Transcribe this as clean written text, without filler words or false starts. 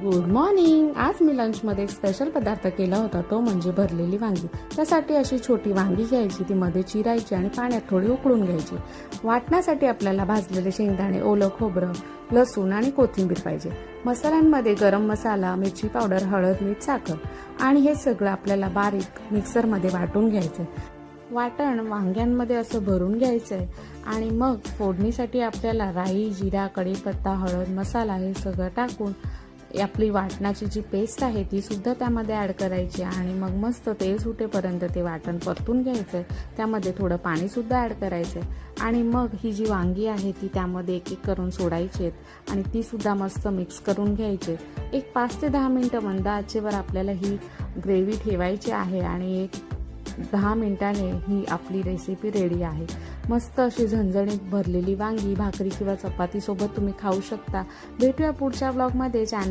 Good morning. आज मी लंचमध्ये एक स्पेशल पदार्थ केला होता, तो म्हणजे भरलेली वांगी. त्यासाठी अशी छोटी वांगी घ्यायची, ती मध्ये चिरायची आणि पाण्यात थोडी उकळून घ्यायची. वाटण्यासाठी आपल्याला भाजलेले शेंगदाणे, ओलं खोबरं, लसूण आणि कोथिंबीर पाहिजे. मसाल्यांमध्ये गरम मसाला, मिरची पावडर, हळद, मीठ, साखर आणि हे सगळं आपल्याला बारीक मिक्सरमध्ये वाटून घ्यायचं. वाटण वांग्यांमध्ये असं भरून घ्यायचं आहे आणि मग फोडणीसाठी आपल्याला राई, जिरा, कढीपत्ता, हळद, मसाला हे सगळं टाकून आपली वाटणाची जी पेस्ट आहे ती सुद्धा त्यामध्ये ॲड करायची आणि मग मस्त तेल सुटेपर्यंत ते वाटण परतून घ्यायचं आहे. त्यामध्ये थोडं पाणीसुद्धा ॲड करायचं आहे आणि मग ही जी वांगी आहे ती त्यामध्ये एक एक करून सोडायची आहेत आणि तीसुद्धा मस्त मिक्स करून घ्यायची. एक 5 ते 10 मिनटं मंद आचेवर आपल्याला ही ग्रेव्ही ठेवायची आहे आणि एक 10 मिनिटांनी ही आपली रेसिपी रेडी आहे. मस्त अशी झणझणीत भरलेली वांगी भाकरी किंवा चपातीसोबत तुम्ही खाऊ शकता. भेटूया पुढच्या ब्लॉगमध्ये.